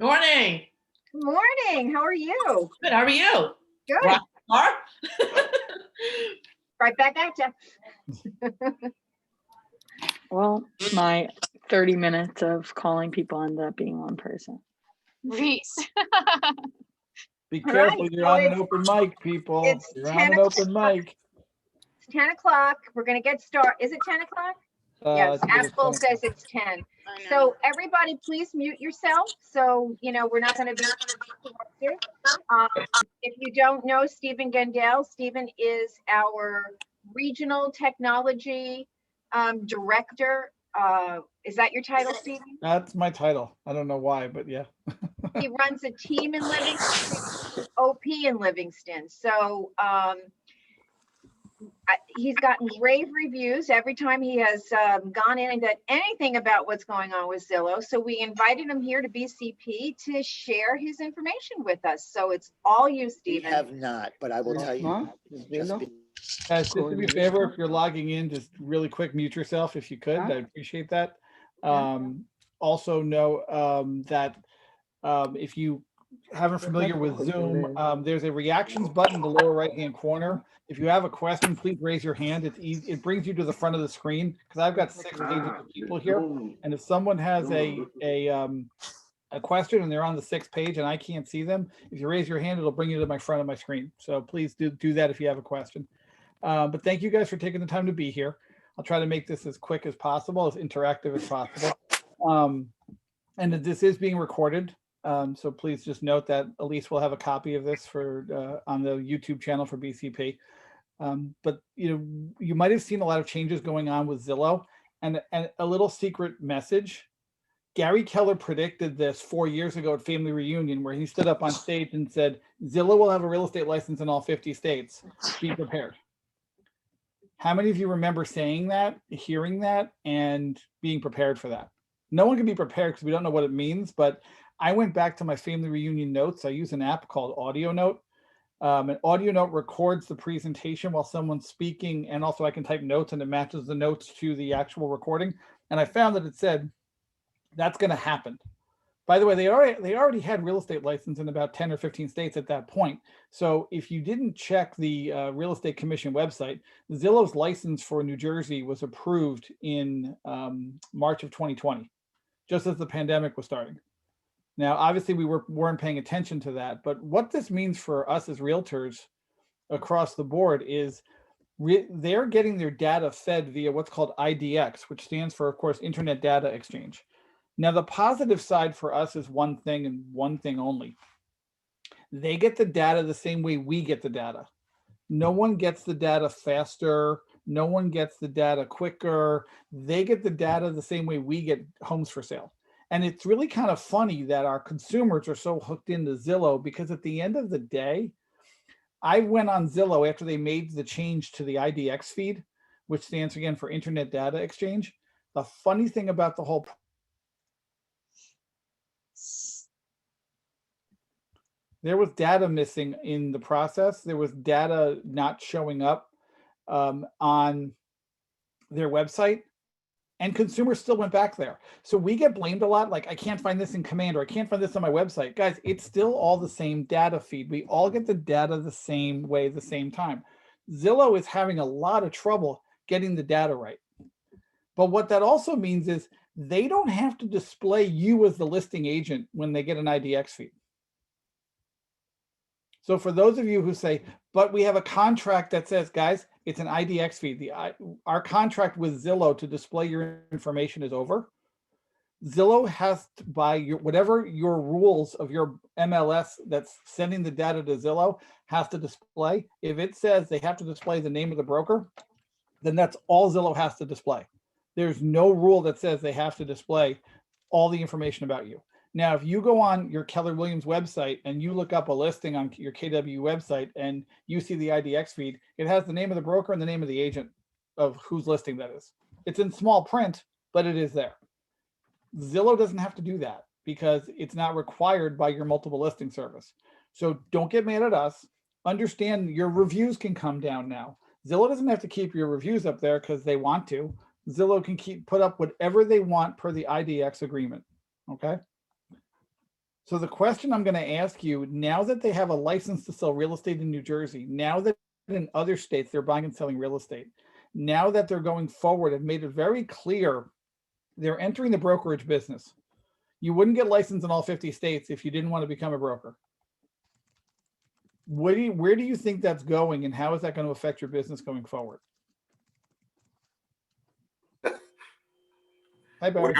Morning. Good morning. How are you? Good. How are you? Good. Bar? Right back at you. Well, my 30 minutes of calling people ended up being one person. Reese. Be All careful, right, you're so on an open mic, people. it's You're on 10 an open mic. It's 10 o'clock. We're going to get started. Is it 10 o'clock? Yes, I think it's Apple 10 says it's 10. I know. So everybody, please mute yourself. So, we're not going to be interrupted. If you don't know Stephen Gendel, Stephen is our regional technology director. Is that your title, Stephen? That's my title. I don't know why, but yeah. He runs a team in Livingston, OP in Livingston. So he's gotten rave reviews every time he has gone in and done anything about what's going on with Zillow. So we invited him here to BCP to share his information with us. So it's all you, We Stephen. have not, but I will tell you. Just be- Guys, just do me a favor, if you're logging in, just really quick mute yourself if you could. I'd appreciate that. Also know that if you haven't familiar with Zoom, there's a reactions button in the lower right-hand corner. If you have a question, please raise your hand. It's easy. It brings you to the front of the screen because I've got 6 pages of people here, and if someone has a question and they're on the 6th page and I can't see them, if you raise your hand, it'll bring you to my front of my screen. So please do that if you have a question. But thank you guys for taking the time to be here. I'll try to make this as quick as possible, as interactive as possible. And this is being recorded. So please just note that Elise will have a copy of this for on the YouTube channel for BCP. But you might have seen a lot of changes going on with Zillow, and a little secret message. Gary Keller predicted this 4 years ago at Family Reunion, where he stood up on stage and said, Zillow will have a real estate license in all 50 states. Be prepared. How many of you remember saying that, hearing that, and being prepared for that? No one can be prepared because we don't know what it means, but I went back to my Family Reunion notes. I use an app called Audio Note. An Audio Note records the presentation while someone's speaking, and also I can type notes and it matches the notes to the actual recording. And I found that it said, that's going to happen. By the way, they already had real estate license in about 10 or 15 states at that point. So if you didn't check the Real Estate Commission website, Zillow's license for New Jersey was approved in March of 2020, just as the pandemic was starting. Now, obviously, we weren't paying attention to that, but what this means for us as realtors across the board is they're getting their data fed via what's called IDX, which stands for, of course, Internet Data Exchange. Now, the positive side for us is one thing and one thing only. They get the data the same way we get the data. No one gets the data faster. No one gets the data quicker. They get the data the same way we get homes for sale. And it's really kind of funny that our consumers are so hooked into Zillow, because at the end of the day, I went on Zillow after they made the change to the IDX feed, which stands again for Internet Data Exchange. The funny thing about the whole there was data missing in the process. There was data not showing up on their website, and consumers still went back there. So we get blamed a lot, like I can't find this in Command, or I can't find this on my website. Guys, it's still all the same data feed. We all get the data the same way, the same time. Zillow is having a lot of trouble getting the data right. But what that also means is they don't have to display you as the listing agent when they get an IDX feed. So for those of you who say, but we have a contract that says, guys, it's an IDX feed. Our contract with Zillow to display your information is over. Zillow has to buy whatever your rules of your MLS that's sending the data to Zillow has to display. If it says they have to display the name of the broker, then that's all Zillow has to display. There's no rule that says they have to display all the information about you. Now, if you go on your Keller Williams website and you look up a listing on your KW website and you see the IDX feed, it has the name of the broker and the name of the agent of whose listing that is. It's in small print, but it is there. Zillow doesn't have to do that because it's not required by your multiple listing service. So don't get mad at us. Understand your reviews can come down now. Zillow doesn't have to keep your reviews up there because they want to. Zillow can put up whatever they want per the IDX agreement, okay? So the question I'm going to ask you, now that they have a license to sell real estate in New Jersey, now that in other states they're buying and selling real estate, now that they're going forward and made it very clear they're entering the brokerage business. You wouldn't get licensed in all 50 states if you didn't want to become a broker. Where do you think that's going, and how is that going to affect your business going forward? Hi, Barry.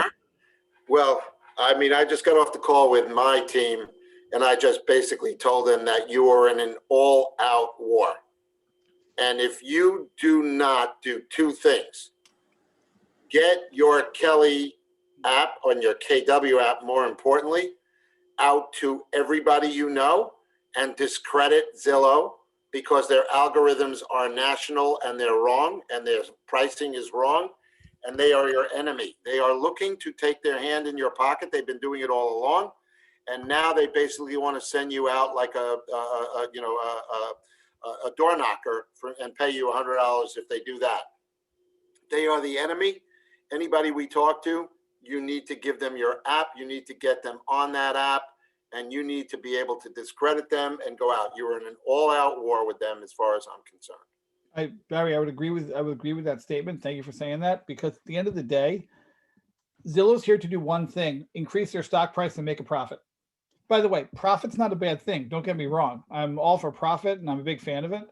Well, I mean, I just got off the call with my team, and I just basically told them that you are in an all-out war. And if you do not do two things, get your Kelly app on your KW app, more importantly, out to everybody you know, and discredit Zillow, because their algorithms are national and they're wrong, and their pricing is wrong, and they are your enemy. They are looking to take their hand in your pocket. They've been doing it all along, and now they basically want to send you out like a door knocker and pay you $100 if they do that. They are the enemy. Anybody we talk to, you need to give them your app. You need to get them on that app, and you need to be able to discredit them and go out. You're in an all-out war with them, as far as I'm concerned. Barry, I would agree with that statement. Thank you for saying that, because at the end of the day, Zillow's here to do one thing: increase their stock price and make a profit. By the way, profit's not a bad thing. Don't get me wrong. I'm all for profit, and I'm a big fan of it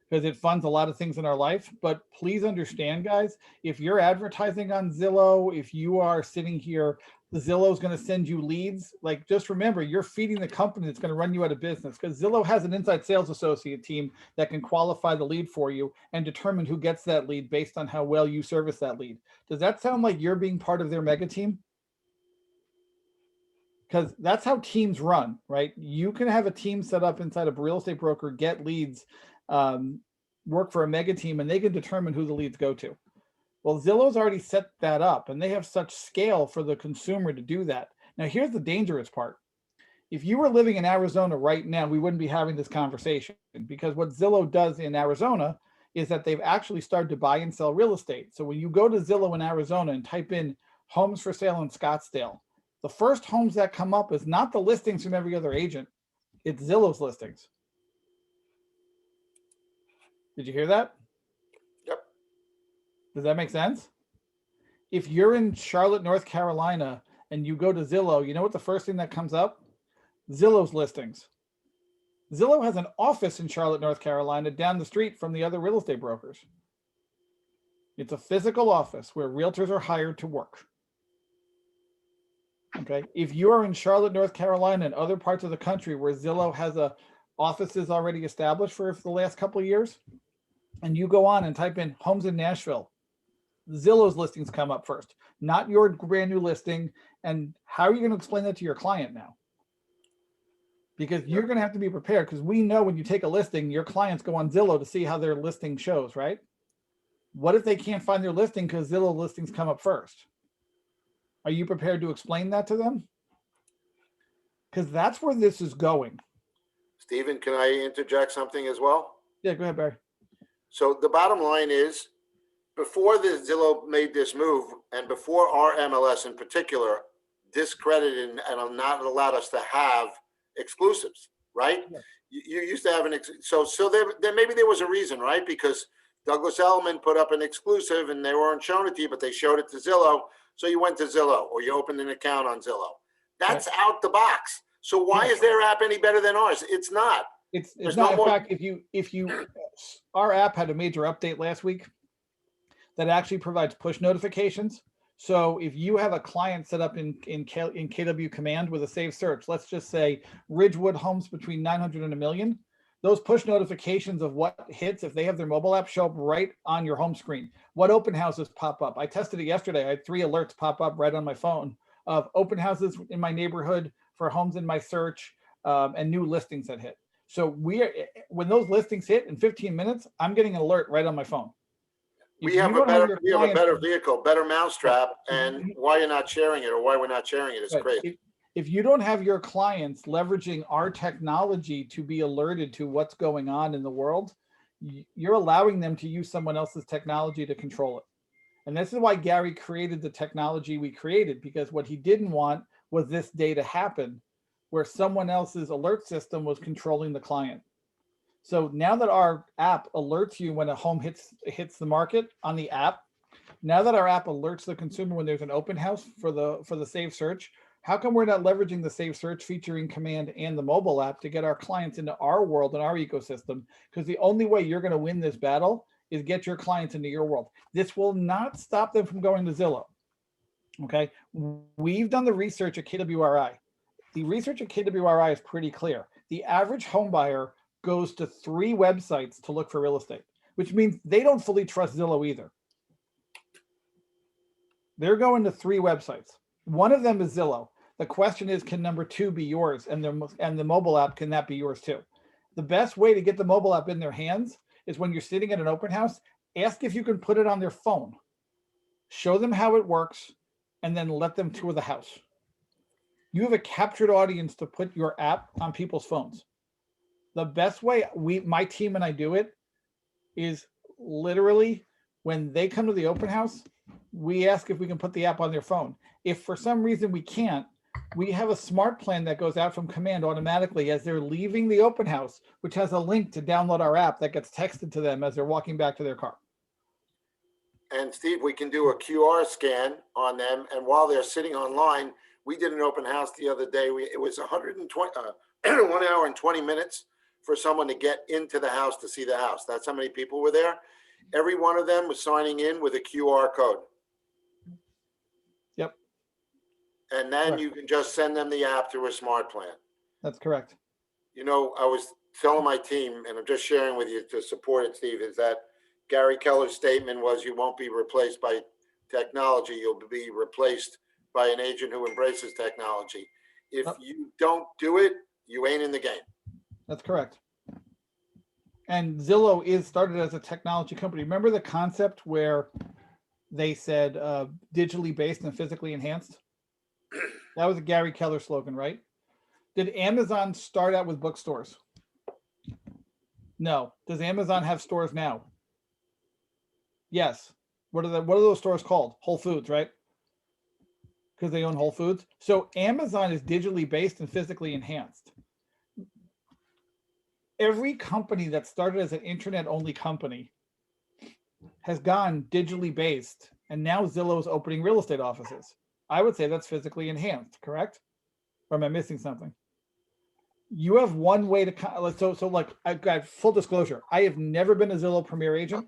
because it funds a lot of things in our life. But please understand, guys, if you're advertising on Zillow, if you are sitting here, Zillow is going to send you leads. Like, just remember, you're feeding the company that's going to run you out of business, because Zillow has an inside sales associate team that can qualify the lead for you and determine who gets that lead based on how well you service that lead. Does that sound like you're being part of their mega team? Because that's how teams run, right? You can have a team set up inside of a real estate broker, get leads, work for a mega team, and they can determine who the leads go to. Well, Zillow's already set that up, and they have such scale for the consumer to do that. Now, here's the dangerous part. If you were living in Arizona right now, we wouldn't be having this conversation, because what Zillow does in Arizona is that they've actually started to buy and sell real estate. So when you go to Zillow in Arizona and type in homes for sale in Scottsdale, the first homes that come up is not the listings from every other agent. It's Zillow's listings. Did you hear that? Yep. Does that make sense? If you're in Charlotte, North Carolina, and you go to Zillow, you know what the first thing that comes up? Zillow's listings. Zillow has an office in Charlotte, North Carolina, down the street from the other real estate brokers. It's a physical office where realtors are hired to work. Okay. If you are in Charlotte, North Carolina, and other parts of the country where Zillow has offices already established for the last couple of years, and you go on and type in homes in Nashville, Zillow's listings come up first, not your brand new listing. And how are you going to explain that to your client now? Because you're going to have to be prepared, because we know when you take a listing, your clients go on Zillow to see how their listing shows, right? What if they can't find their listing because Zillow listings come up first? Are you prepared to explain that to them? Because that's where this is going. Stephen, can I interject something as well? Yeah, go ahead, Barry. So the bottom line is, before the Zillow made this move, and before our MLS in particular discredited and not allowed us to have exclusives, right? Yeah. You used to have so there maybe there was a reason, right? Because Douglas Elliman put up an exclusive and they weren't showing it to you, but they showed it to Zillow. So you went to Zillow, or you opened an account on Zillow. That's out the box. So why is their app any better than ours? It's not. It's not. In fact, if you our app had a major update last week that actually provides push notifications. So if you have a client set up in KW Command with a saved search, let's just say Ridgewood homes between 900 and $1 million, those push notifications of what hits, if they have their mobile app, show up right on your home screen. What open houses pop up? I tested it yesterday. I had 3 alerts pop up right on my phone of open houses in my neighborhood, for homes in my search, and new listings that hit. So when those listings hit in 15 minutes, I'm getting an alert right on my phone. We have a better vehicle, better mousetrap, and why you're not sharing it, or why we're not sharing it is crazy. If you don't have your clients leveraging our technology to be alerted to what's going on in the world, you're allowing them to use someone else's technology to control it. And this is why Gary created the technology we created, because what he didn't want was this day to happen, where someone else's alert system was controlling the client. So now that our app alerts you when a home hits the market on the app, now that our app alerts the consumer when there's an open house for the Save Search, how come we're not leveraging the Save Search feature in Command and the mobile app to get our clients into our world and our ecosystem? Because the only way you're going to win this battle is get your clients into your world. This will not stop them from going to Zillow. Okay, we've done the research at KWRI. The research at KWRI is pretty clear. The average home buyer goes to 3 websites to look for real estate, which means they don't fully trust Zillow either. They're going to 3 websites. One of them is Zillow. The question is, can number 2 be yours? And the mobile app, can that be yours too? The best way to get the mobile app in their hands is when you're sitting at an open house, ask if you can put it on their phone. Show them how it works, and then let them tour the house. You have a captured audience to put your app on people's phones. The best way my team and I do it is literally when they come to the open house, we ask if we can put the app on their phone. If for some reason we can't, we have a smart plan that goes out from Command automatically as they're leaving the open house, which has a link to download our app that gets texted to them as they're walking back to their car. And Steve, we can do a QR scan on them. And while they're sitting online, we did an open house the other day. It was 1 hour and 20 minutes for someone to get into the house to see the house. That's how many people were there. Every one of them was signing in with a QR code. Yep. And then Correct. you can just send them the app through a smart plan. That's correct. You know, I was telling my team, and I'm just sharing with you to support it, Steve, is that Gary Keller's statement was, you won't be replaced by technology. You'll be replaced by an agent who embraces technology. If you don't do it, you ain't in the game. That's correct. And Zillow is started as a technology company. Remember the concept where they said digitally based and physically enhanced? That was a Gary Keller slogan, right? Did Amazon start out with bookstores? No. Does Amazon have stores now? Yes. What are those stores called? Whole Foods, right? Because they own Whole Foods. So Amazon is digitally based and physically enhanced. Every company that started as an internet-only company has gone digitally based, and now Zillow is opening real estate offices. I would say that's physically enhanced, correct? Or am I missing something? You have one way to, so like, I've got full disclosure. I have never been a Zillow Premier agent,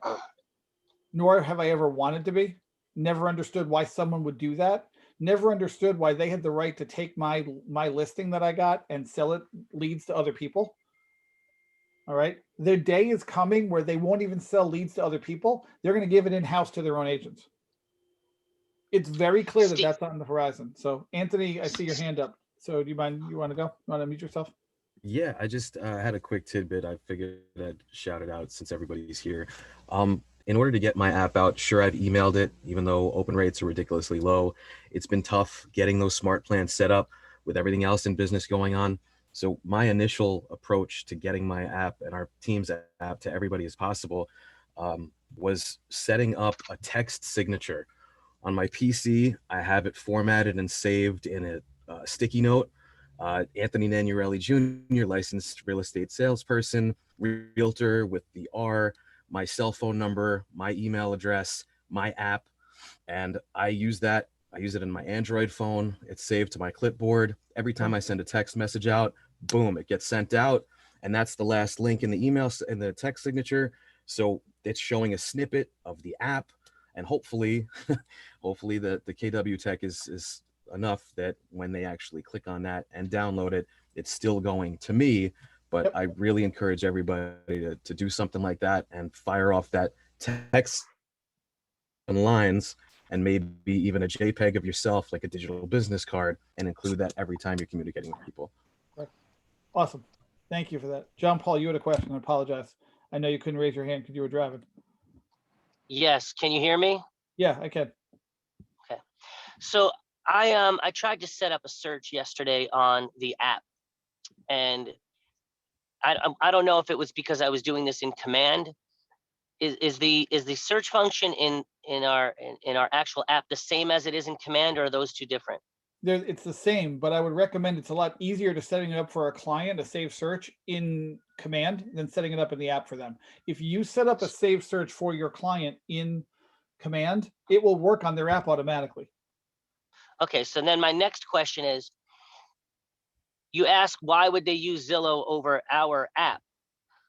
nor have I ever wanted to be. Never understood why someone would do that. Never understood why they had the right to take my listing that I got and sell it leads to other people. All right. Their day is coming where they won't even sell leads to other people. They're going to give it in-house to their own agents. It's very clear that that's on the horizon. So Anthony, I see your hand up. So do you mind, you want to go? You want to mute yourself? Yeah, I just had a quick tidbit. I figured I'd shout it out since everybody's here. In order to get my app out, sure, I've emailed it, even though open rates are ridiculously low. It's been tough getting those smart plans set up with everything else in business going on. So my initial approach to getting my app and our team's app to everybody as possible was setting up a text signature. On my PC, I have it formatted and saved in a sticky note. Anthony Nanurelli Jr., licensed real estate salesperson, realtor with the R, my cell phone number, my email address, my app, and I use that. I use it in my Android phone. It's saved to my clipboard. Every time I send a text message out, boom, it gets sent out. And that's the last link in the email, in the text signature. So it's showing a snippet of the app. And hopefully, hopefully the KW tech is enough that when they actually click on that and download it, it's still going to me. But I really encourage everybody to do something like that and fire off that text and lines and maybe even a JPEG of yourself, like a digital business card, and include that every time you're communicating with people. Awesome. Thank you for that. John Paul, you had a question. I apologize. I know you couldn't raise your hand because you were driving. Yes. Can you hear me? Yeah, I can. Okay. So I tried to set up a search yesterday on the app, and I don't know if it was because I was doing this in Command. Is the search function in our actual app the same as it is in Command, or are those two different? it's the same, but I would recommend it's a lot easier to setting it up for a client, a save search in command than setting it up in the app for them. If you set up a save search for your client in command, it will work on their app automatically. Okay, so then my next question is, you ask why would they use Zillow over our app?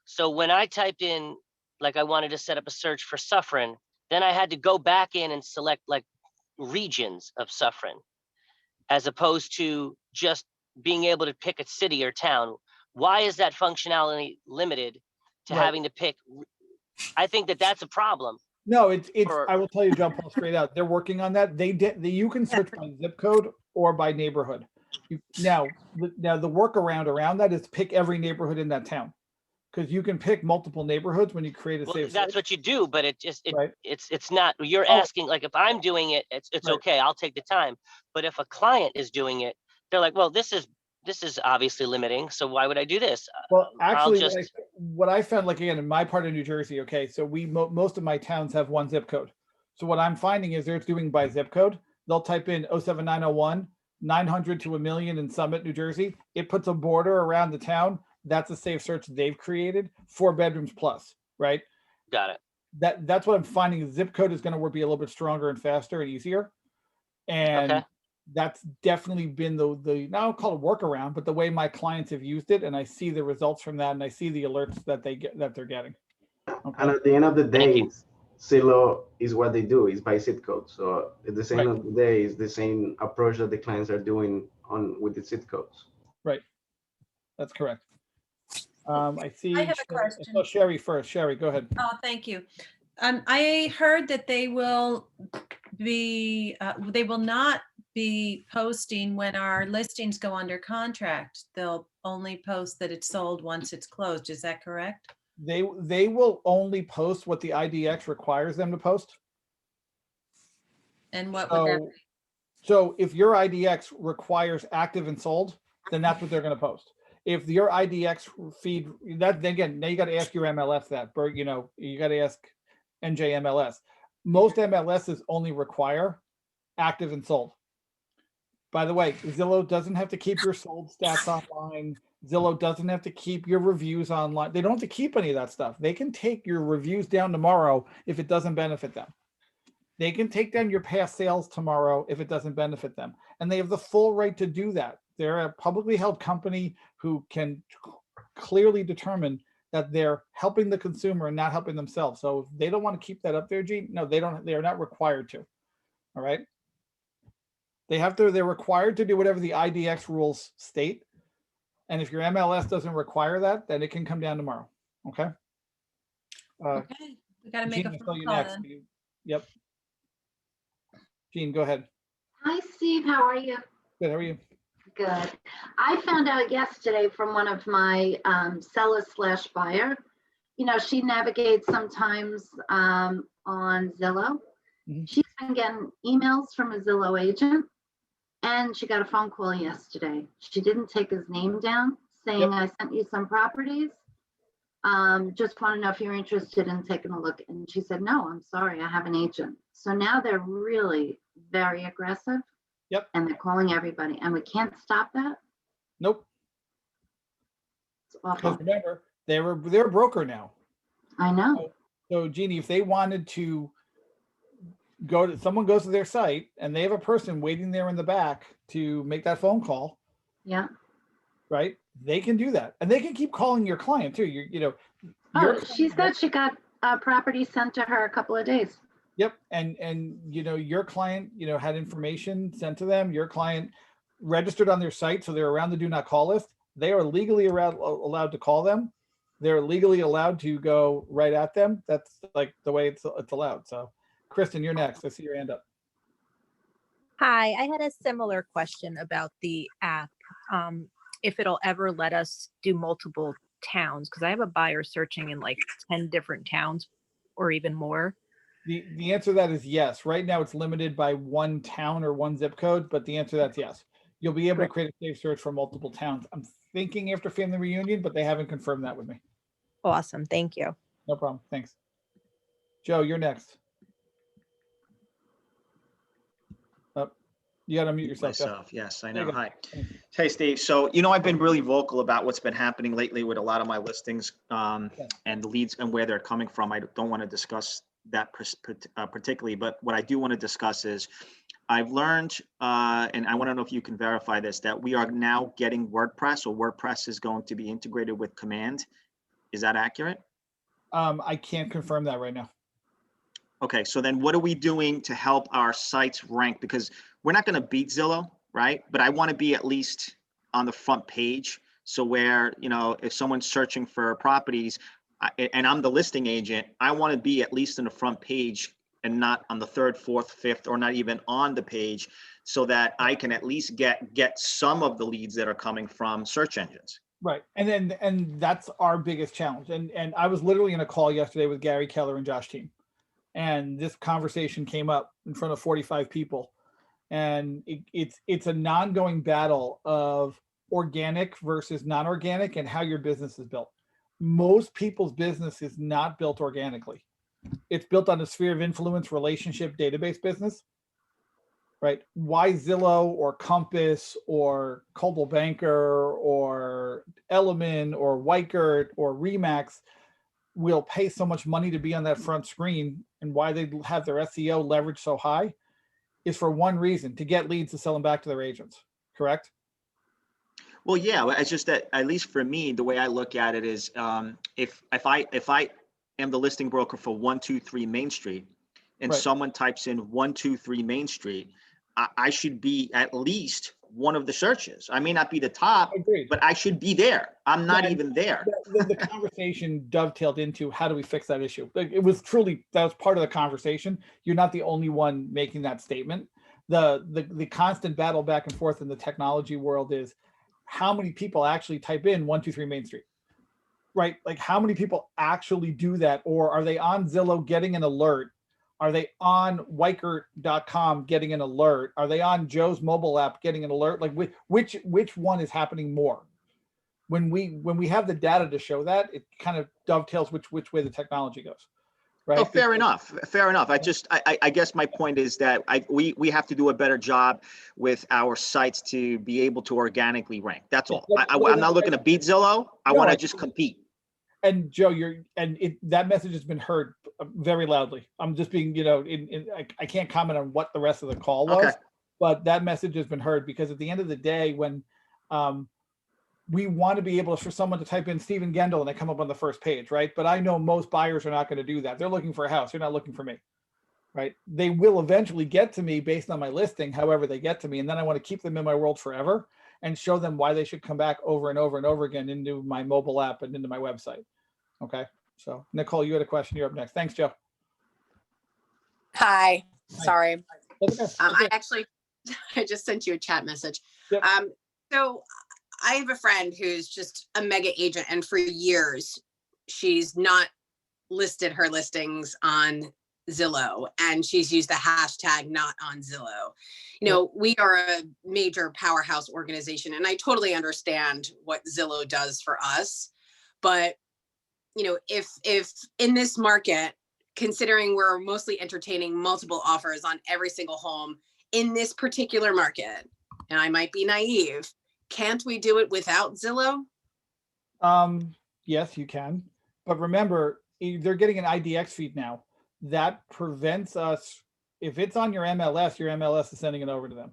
So when I typed in, like I wanted to set up a search for Suffern, then I had to go back in and select like regions of Suffern, as opposed to just being able to pick a city or town. Why is that functionality limited to Right. having to pick? I think that that's a problem. No, it's For- I will tell you, John Paul, straight out. They're working on that. You can search by zip code or by neighborhood. Now the workaround around that is to pick every neighborhood in that town. Because you can pick multiple neighborhoods when you create a Well, save that's search. what you do, but Right. it's not. You're Oh. asking, like, if I'm doing it, it's Right. okay. I'll take the time. But if a client is doing it, they're like, well, this is obviously limiting. So why would I do this? Well, I'll actually, just what I found, like again, in my part of New Jersey, okay, so most of my towns have one zip code. So what I'm finding is they're doing by zip code. They'll type in 07901, 900 to 1,000,000 in Summit, New Jersey. It puts a border around the town. That's a safe search they've created, 4 bedrooms plus, right? got it. That's what I'm finding. Is zip code is going to be a little bit stronger and faster and easier. And Okay. that's definitely been the now I'll call it workaround, but the way my clients have used it, and I see the results from that, and I see the alerts that they're getting. Okay. And at the end of the Thank day, you. Zillow is what they do, is by zip code. So at the end of the day, it's the same approach that the clients are doing with the zip codes. Right. That's correct. I see. I have a question. Oh, Sherry first. Sherry, go ahead. Oh, thank you. I heard that they will not be posting when our listings go under contract. They'll only post that it's sold once it's closed. Is that correct? They will only post what the IDX requires them to post. And what would that be? So if your IDX requires active and sold, then that's what they're going to post. If your IDX feed that, then again, now you got to ask your MLS that, you got to ask NJMLS. Most MLSs only require active and sold. By the way, Zillow doesn't have to keep your sold stats online. Zillow doesn't have to keep your reviews online. They don't have to keep any of that stuff. They can take your reviews down tomorrow if it doesn't benefit them. They can take down your past sales tomorrow if it doesn't benefit them. And they have the full right to do that. They're a publicly held company who can clearly determine that they're helping the consumer and not helping themselves. So if they don't want to keep that up there, Gene, no, they don't. They are not required to. All right. They're required to do whatever the IDX rules state. And if your MLS doesn't require that, then it can come down tomorrow. Okay. Okay, we got to make Gene, a I saw phone you call next. then. Yep. Gene, go ahead. Hi, Steve. How are you? Good. How are you? Good. I found out yesterday from one of my seller/buyer. She navigates sometimes on Zillow. Mhm. She's been getting emails from a Zillow agent, and she got a phone call yesterday. She didn't take his name down, saying, Yep. I sent you some properties. Just want to know if you're interested in taking a look. And she said, no, I'm sorry, I have an agent. So now they're really very aggressive. Yep. And they're calling everybody, and we can't stop that. Nope. It's awful. Because remember, they're a broker now. I know. So Jeannie, if they wanted to someone goes to their site and they have a person waiting there in the back to make that phone call, Yeah. right? They can do that, and they can keep calling your client too. She said she got a property sent to her a couple of days. Yep, and your client had information sent to them. Your client registered on their site, so they're around the do not call list. They are legally allowed to call them. They're legally allowed to go right at them. That's like the way it's allowed. So, Kristen, you're next. I see your hand up. Hi, I had a similar question about the app. If it'll ever let us do multiple towns, because I have a buyer searching in like 10 different towns or even more. The answer to that is yes. Right now it's limited by one town or one zip code, but the answer to that's yes. You'll be able to create a safe search for multiple towns. I'm thinking after family reunion, but they haven't confirmed that with me. Awesome. Thank you. No problem. Thanks. Joe, you're next. You got to mute yourself. Jeff. Myself, yes, I There you know. go. Hi. Hey, Steve. So, I've been really vocal about what's been happening lately with a lot of my listings and the leads and where they're coming from. I don't want to discuss that particularly, but what I do want to discuss is I've learned, and I want to know if you can verify this, that we are now getting WordPress, or WordPress is going to be integrated with Command. Is that accurate? I can't confirm that right now. Okay, so then what are we doing to help our sites rank? Because we're not going to beat Zillow, right? But I want to be at least on the front page. So where, if someone's searching for properties and I'm the listing agent, I want to be at least in the front page and not on the third, fourth, fifth, or not even on the page, so that I can at least get some of the leads that are coming from search engines. Right. And that's our biggest challenge. And I was literally in a call yesterday with Gary Keller and Josh Team. And this conversation came up in front of 45 people. And it's an ongoing battle of organic versus non-organic and how your business is built. Most people's business is not built organically. It's built on a sphere of influence, relationship, database business, right? Why Zillow or Compass or Coldwell Banker or Element or Weichert or Remax will pay so much money to be on that front screen, and why they have their SEO leverage so high is for one reason: to get leads to sell them back to their agents. Correct? Well, yeah, it's just that, at least for me, the way I look at it is, if I am the listing broker for 123 Main Street, and Right. someone types in 123 Main Street, I should be at least one of the searches. I may not be the top, Agreed. but I should be there. I'm not Yeah, even there. The conversation dovetailed into how do we fix that issue. Like, it was truly, that was part of the conversation. You're not the only one making that statement. The constant battle back and forth in the technology world is how many people actually type in 123 Main Street, right? Like, how many people actually do that? Or are they on Zillow getting an alert? Are they on Weichert.com getting an alert? Are they on Joe's mobile app getting an alert? Like, which one is happening more? When we have the data to show that, it kind of dovetails which way the technology goes, right? Oh, fair enough. Fair enough. I guess my point is that we have to do a better job with our sites to be able to organically rank. That's all. I'm not looking to beat Zillow. I want to just compete. And Joe, that message has been heard very loudly. I'm just being, I can't comment on what the rest of the call was, Okay. but that message has been heard, because at the end of the day, when we want to be able for someone to type in Stephen Gendel and they come up on the first page, right? But I know most buyers are not going to do that. They're looking for a house. They're not looking for me, right? They will eventually get to me based on my listing, however they get to me. And then I want to keep them in my world forever and show them why they should come back over and over and over again into my mobile app and into my website. Okay. So Nicole, you had a question. You're up next. Thanks, Joe. Hi. Sorry. Okay. I just sent you a chat message. Yep. So I have a friend who's just a mega agent, and for years she's not listed her listings on Zillow, and she's used the hashtag not on Zillow. We are a major powerhouse organization, and I totally understand what Zillow does for us. But if in this market, considering we're mostly entertaining multiple offers on every single home in this particular market, and I might be naive, can't we do it without Zillow? Yes, you can. But remember, they're getting an IDX feed now. That prevents us, if it's on your MLS is sending it over to them.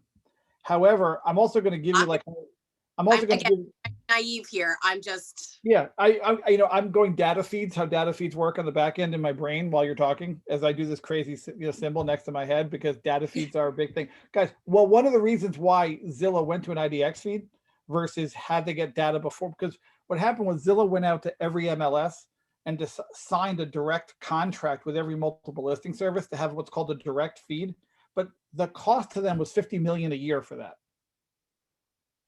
However, I'm also going to give you I'm naive here. I'm just. Yeah, I'm going data feeds, how data feeds work on the back end in my brain while you're talking, as I do this crazy symbol next to my head, because data feeds are a big thing. Guys, well, one of the reasons why Zillow went to an IDX feed versus had to get data before, because what happened was Zillow went out to every MLS and just signed a direct contract with every multiple listing service to have what's called a direct feed. But the cost to them was $50 million a year for that.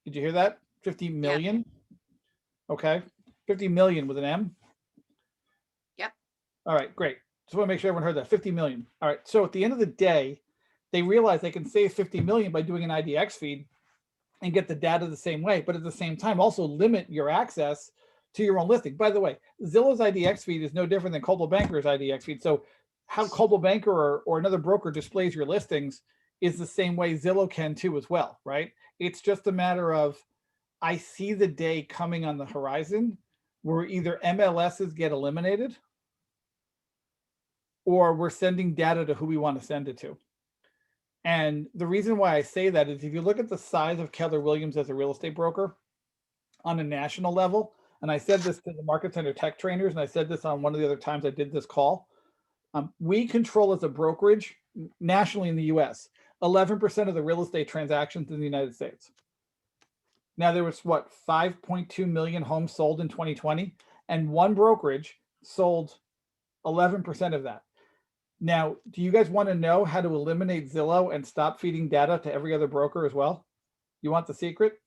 Did you hear that? 50 million? Yeah. Okay. 50 million with an M? Yep. All right, great. Just want to make sure everyone heard that. 50 million. All right. So at the end of the day, they realize they can save 50 million by doing an IDX feed and get the data the same way, but at the same time, also limit your access to your own listing. By the way, Zillow's IDX feed is no different than Coldwell Banker's IDX feed. So how Coldwell Banker or another broker displays your listings is the same way Zillow can too as well, right? It's just a matter of, I see the day coming on the horizon where either MLSs get eliminated or we're sending data to who we want to send it to. And the reason why I say that is if you look at the size of Keller Williams as a real estate broker on a national level, and I said this to the Market Center tech trainers, and I said this on one of the other times I did this call, we control as a brokerage nationally in the US, 11% of the real estate transactions in the United States. Now there was what, 5.2 million homes sold in 2020, and one brokerage sold 11% of that. Now, do you guys want to know how to eliminate Zillow and stop feeding data to every other broker as well? You want the secret?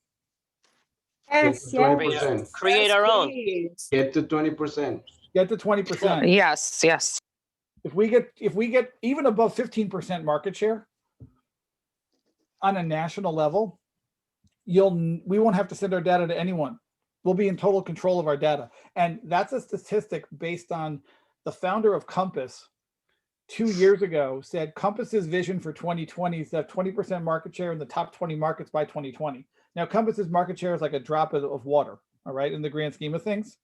Yes, 20%. Create our own. Get to 20%. Get to 20%. Yes, yes. If we get even above 15% market share on a national level, we won't have to send our data to anyone. We'll be in total control of our data. And that's a statistic based on the founder of Compass 2 years ago said Compass's vision for 2020 is to have 20% market share in the top 20 markets by 2020. Now, Compass's market share is like a drop of water, all right, in the grand scheme of things.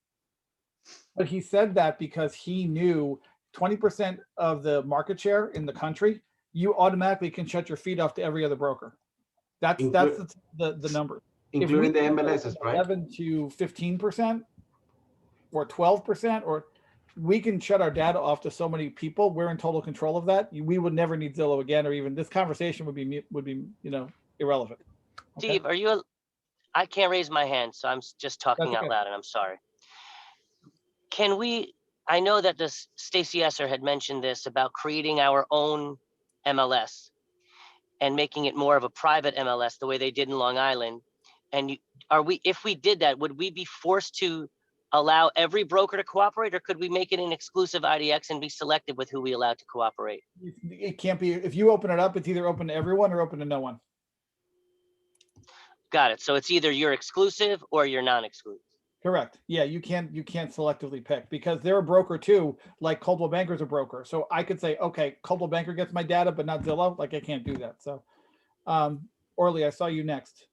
But he said that because he knew 20% of the market share in the country, you automatically can shut your feet off to every other broker. That's the number. Including the MLSs, right? 11 to 15% or 12%, or we can shut our data off to so many people. We're in total control of that. We would never need Zillow again, or even this conversation would be irrelevant. Okay? Steve, I can't raise my hand, so I'm just talking out loud, and I'm sorry. Can we, I know that this Stacey Esser had mentioned this about creating our own MLS and making it more of a private MLS the way they did in Long Island. And if we did that, would we be forced to allow every broker to cooperate, or could we make it an exclusive IDX and be selective with who we allow to cooperate? It can't be. If you open it up, it's either open to everyone or open to no one. Got it. So it's either you're exclusive or you're non-exclusive. Correct. Yeah, you can't selectively pick because they're a broker too, like Coldwell Banker's a broker. So I could say, okay, Coldwell Banker gets my data, but not Zillow. Like I can't do that. So Orly, I saw you next.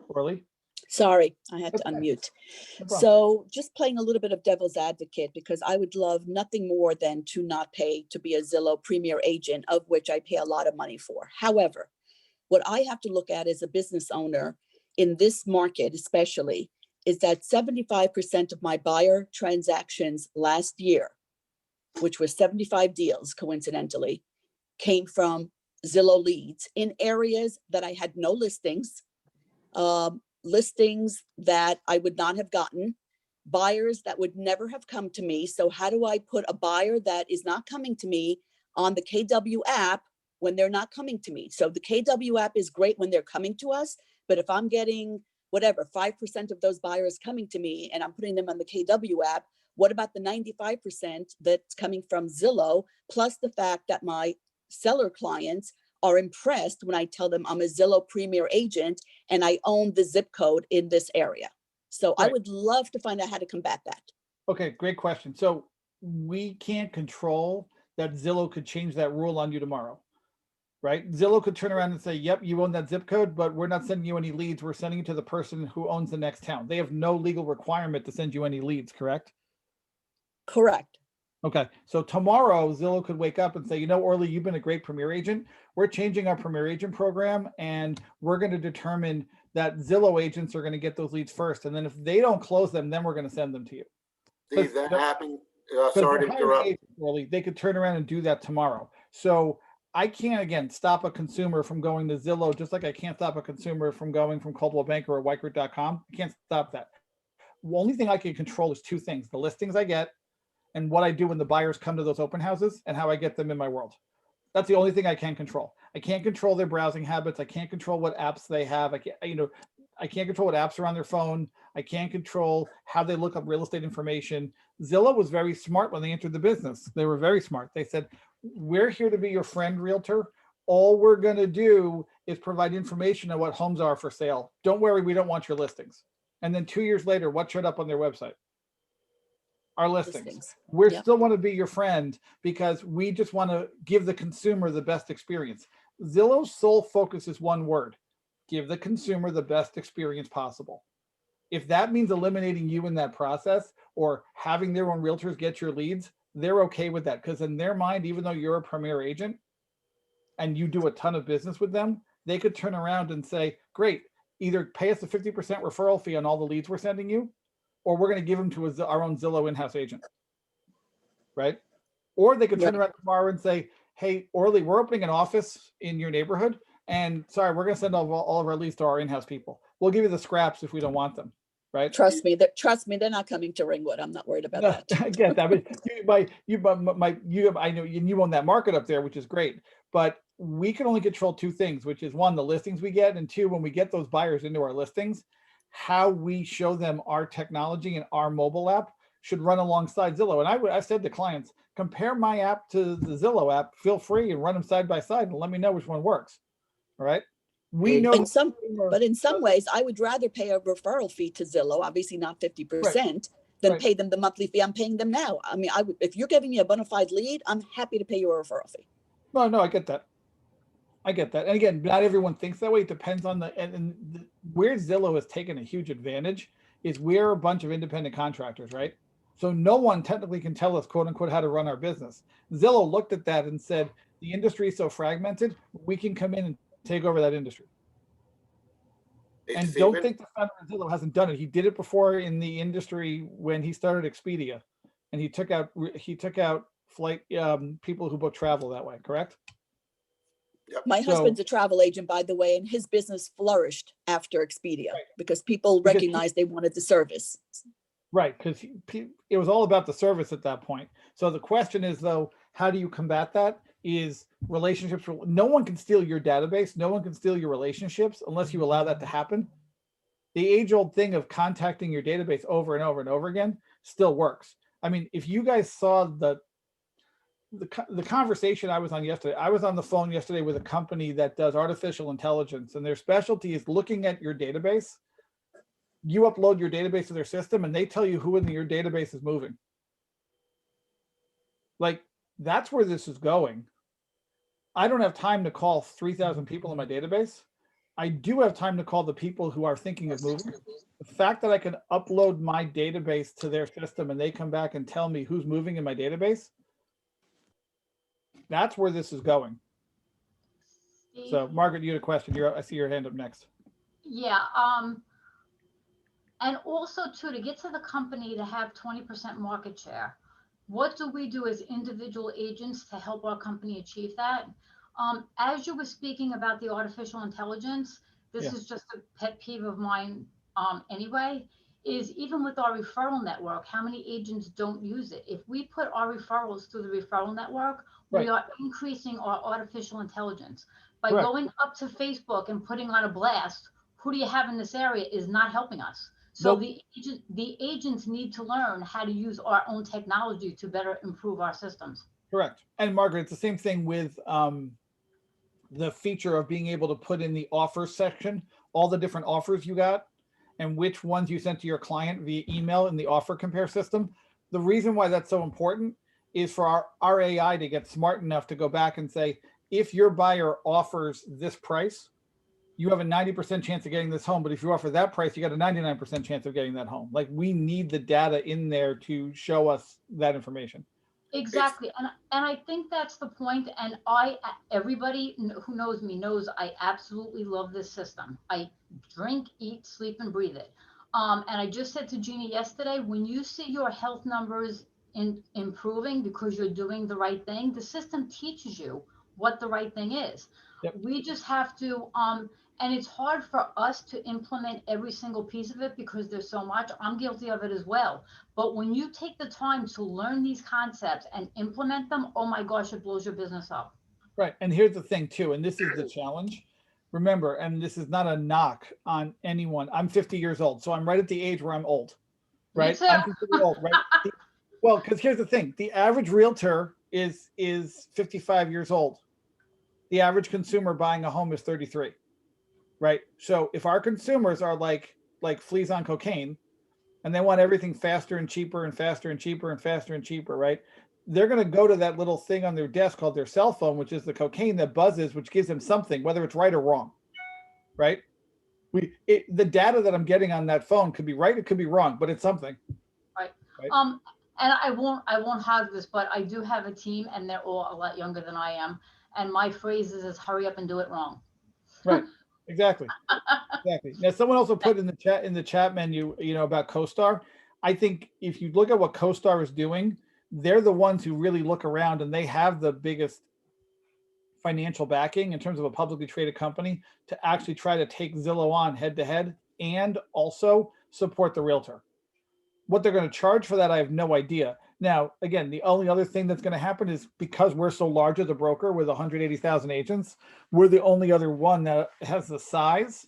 Orly? Sorry, I had to unmute. So just playing a little bit of devil's advocate, because I would love nothing more than to not pay to be a Zillow Premier agent, of which I pay a lot of money for. However, what I have to look at as a business owner in this market especially is that 75% of my buyer transactions last year, which was 75 deals coincidentally, came from Zillow leads in areas that I had no listings, listings that I would not have gotten, buyers that would never have come to me. So how do I put a buyer that is not coming to me on the KW app when they're not coming to me? So the KW app is great when they're coming to us, but if I'm getting whatever, 5% of those buyers coming to me and I'm putting them on the KW app, what about the 95% that's coming from Zillow, plus the fact that my seller clients are impressed when I tell them I'm a Zillow Premier agent and I own the zip code in this area. So Right. I would love to find out how to combat that. Okay, great question. So we can't control that Zillow could change that rule on you tomorrow, right? Zillow could turn around and say, yep, you own that zip code, but we're not sending you any leads. We're sending it to the person who owns the next town. They have no legal requirement to send you any leads, correct? Correct. Okay, so tomorrow Zillow could wake up and say, you know, Orly, you've been a great Premier agent. We're changing our Premier agent program and we're going to determine that Zillow agents are going to get those leads first. And then if they don't close them, then we're going to send them to you. Steve, that happened. Sorry to interrupt. Orly, they could turn around and do that tomorrow. So I can't, again, stop a consumer from going to Zillow, just like I can't stop a consumer from going from Coldwell Banker or Weichert.com. I can't stop that. The only thing I can control is two things: the listings I get and what I do when the buyers come to those open houses and how I get them in my world. That's the only thing I can control. I can't control their browsing habits. I can't control what apps they have. I can't control what apps are on their phone. I can't control how they look up real estate information. Zillow was very smart when they entered the business. They were very smart. They said, we're here to be your friend, realtor. All we're going to do is provide information on what homes are for sale. Don't worry, we don't want your listings. And then 2 years later, what showed up on their website? our listings. Listings. We Yep. still want to be your friend because we just want to give the consumer the best experience. Zillow's sole focus is one word: give the consumer the best experience possible. If that means eliminating you in that process or having their own realtors get your leads, they're okay with that, because in their mind, even though you're a premier agent and you do a ton of business with them, they could turn around and say, great, either pay us a 50% referral fee on all the leads we're sending you, or we're going to give them to our own Zillow in-house agent, right? Or they could turn around tomorrow and say, hey, Orly, we're opening an office in your neighborhood, and sorry, we're going to send all of our leads to our in-house people. We'll give you the scraps if we don't want them, right? Trust me, they're not coming to Ringwood. I'm not worried about that. I get that, but I know you own that market up there, which is great. But we can only control two things, which is one, the listings we get, and two, when we get those buyers into our listings, how we show them our technology and our mobile app should run alongside Zillow. And I said to clients, compare my app to the Zillow app, feel free, and run them side by side and let me know which one works. All right. We know in some ways, I would rather pay a referral fee to Zillow, obviously not 50%, than pay them the monthly fee I'm paying them now. I mean, if you're giving me a bona fide lead, I'm happy to pay you a referral fee. No, I get that. And again, not everyone thinks that way. It depends on where Zillow has taken a huge advantage is we're a bunch of independent contractors, right? So no one technically can tell us, quote unquote, how to run our business. Zillow looked at that and said, the industry is so fragmented, we can come in and take over that industry. And don't think the founder of Zillow hasn't done it. He did it before in the industry when he started Expedia, and he took out flight people who book travel that way. Correct? Yep. My husband's a travel agent, by the way, and his business flourished after Expedia because people recognized they wanted the service. Right, because it was all about the service at that point. So the question is, though, how do you combat that? Is relationships. No one can steal your database. No one can steal your relationships unless you allow that to happen. The age-old thing of contacting your database over and over and over again still works. I mean, if you guys saw the conversation I was on yesterday, I was on the phone yesterday with a company that does artificial intelligence, and their specialty is looking at your database. You upload your database to their system, and they tell you who in your database is moving. Like, that's where this is going. I don't have time to call 3,000 people in my database. I do have time to call the people who are thinking of moving. The fact that I can upload my database to their system and they come back and tell me who's moving in my database, that's where this is going. So, Margaret, you had a question. I see your hand up next. Yeah. And also, too, to get to the company to have 20% market share, what do we do as individual agents to help our company achieve that? As you were speaking about the artificial intelligence, this is just a pet peeve of mine anyway, is even with our referral network, how many agents don't use it? If we put our referrals through the referral network, we are increasing our artificial intelligence. By going up to Facebook and putting on a blast, who do you have in this area is not helping us. So the agents need to learn how to use our own technology to better improve our systems. Correct. And Margaret, it's the same thing with the feature of being able to put in the offers section, all the different offers you got and which ones you sent to your client via email in the offer compare system. The reason why that's so important is for our AI to get smart enough to go back and say, if your buyer offers this price, you have a 90% chance of getting this home. But if you offer that price, you got a 99% chance of getting that home. Like, we need the data in there to show us that information. Exactly. And I think that's the point. And everybody who knows me knows I absolutely love this system. I drink, eat, sleep, and breathe it. And I just said to Jeannie yesterday, when you see your health numbers improving because you're doing the right thing, the system teaches you what the right thing is. Yep. We just have to, and it's hard for us to implement every single piece of it because there's so much. I'm guilty of it as well. But when you take the time to learn these concepts and implement them, oh my gosh, it blows your business up. Right. And here's the thing too, and this is the challenge. Remember, and this is not a knock on anyone. I'm 50 years old, so I'm right at the age where I'm old. Right? Me too. I'm considered old, right? Well, because here's the thing. The average realtor is 55 years old. The average consumer buying a home is 33. Right. So if our consumers are like fleas on cocaine, and they want everything faster and cheaper and faster and cheaper and faster and cheaper, right? They're going to go to that little thing on their desk called their cell phone, which is the cocaine that buzzes, which gives them something, whether it's right or wrong, right? The data that I'm getting on that phone could be right, it could be wrong, but it's something. Right. Right. And I won't have this, but I do have a team, and they're all a lot younger than I am. And my phrase is hurry up and do it wrong. Right. Exactly. Exactly. Now, someone also put in the chat menu, about CoStar. I think if you look at what CoStar is doing, they're the ones who really look around, and they have the biggest financial backing in terms of a publicly traded company to actually try to take Zillow on head to head and also support the realtor. What they're going to charge for that, I have no idea. Now, again, the only other thing that's going to happen is because we're so large as a broker with 180,000 agents, we're the only other one that has the size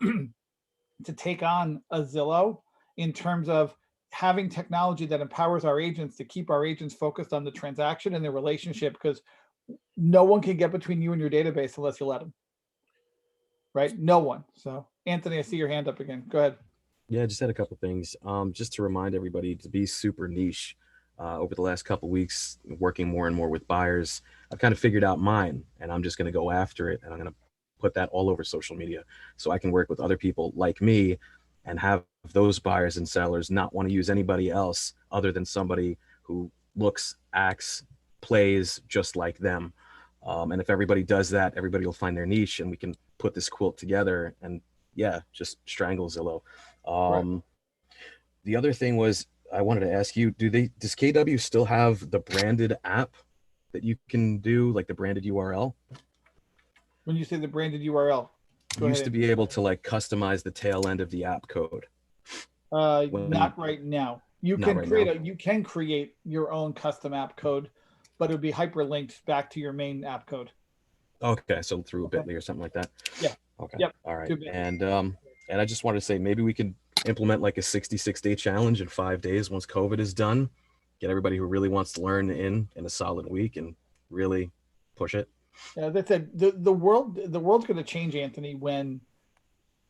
to take on a Zillow in terms of having technology that empowers our agents to keep our agents focused on the transaction and their relationship, because no one can get between you and your database unless you let them. Right? No one. So, Anthony, I see your hand up again. Go ahead. Yeah, just had a couple things. Just to remind everybody to be super niche. Over the last couple weeks, working more and more with buyers, I've kind of figured out mine, and I'm just going to go after it, and I'm going to put that all over social media so I can work with other people like me and have those buyers and sellers not want to use anybody else other than somebody who looks, acts, plays just like them. And if everybody does that, everybody will find their niche, and we can put this quilt together and just strangle Zillow. Right. The other thing was, I wanted to ask you, does KW still have the branded app that you can do, like the branded URL? When you say the branded URL, You used to be able to like customize the tail end of the app code. Not right now. You Not can right create now. you can create your own custom app code, but it would be hyperlinked back to your main app code. Okay, so through a Bitly or something like that. Yeah. Okay. Yep. All right. Through Bitly. And I just wanted to say, maybe we could implement like a 66-day challenge in 5 days once COVID is done. Get everybody who really wants to learn in a solid week and really push it. Yeah, that's it. The world's going to change, Anthony, when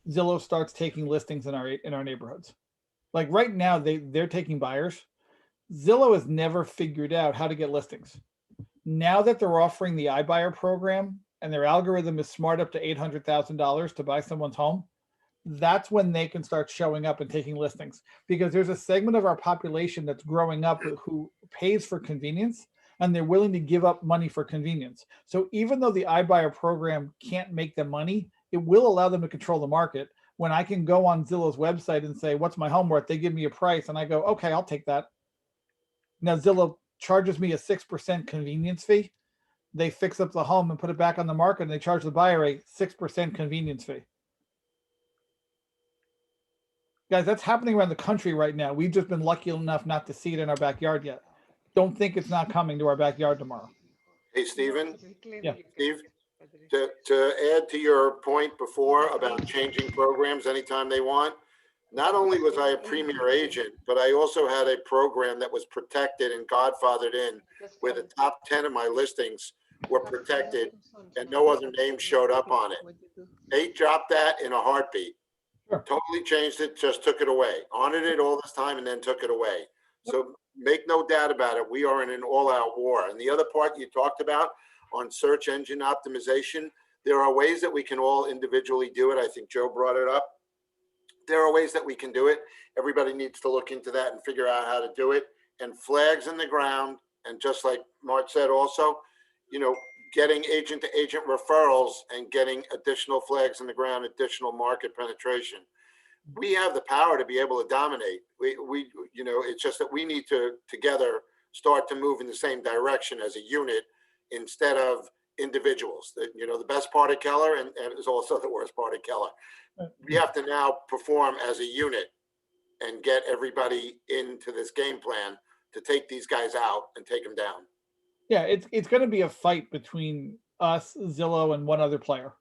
Zillow starts taking listings in our neighborhoods. Like right now, they're taking buyers. Zillow has never figured out how to get listings. Now that they're offering the iBuyer program and their algorithm is smart up to $800,000 to buy someone's home, that's when they can start showing up and taking listings, because there's a segment of our population that's growing up who pays for convenience, and they're willing to give up money for convenience. So even though the iBuyer program can't make them money, it will allow them to control the market. When I can go on Zillow's website and say, what's my home worth? They give me a price and I go, okay, I'll take that. Now Zillow charges me a 6% convenience fee. They fix up the home and put it back on the market, and they charge the buyer a 6% convenience fee. Guys, that's happening around the country right now. We've just been lucky enough not to see it in our backyard yet. Don't think it's not coming to our backyard tomorrow. Hey, Stephen. Yeah. Steve, to add to your point before about changing programs anytime they want, not only was I a premier agent, but I also had a program that was protected and godfathered in, where the top 10 of my listings were protected and no other name showed up on it. They dropped that in a heartbeat. Totally changed it, just took it away. Honored it all this time and then took it away. So make no doubt about it, we are in an all-out war. And the other part you talked about on search engine optimization, there are ways that we can all individually do it. I think Joe brought it up. There are ways that we can do it. Everybody needs to look into that and figure out how to do it. And flags in the ground, and just like Mart said also, getting agent to agent referrals and getting additional flags in the ground, additional market penetration. We have the power to be able to dominate. It's just that we need to together start to move in the same direction as a unit instead of individuals. The best part of Keller and is also the worst part of Keller. We have to now perform as a unit and get everybody into this game plan to take these guys out and take them down. Yeah, it's going to be a fight between us, Zillow, and one other player,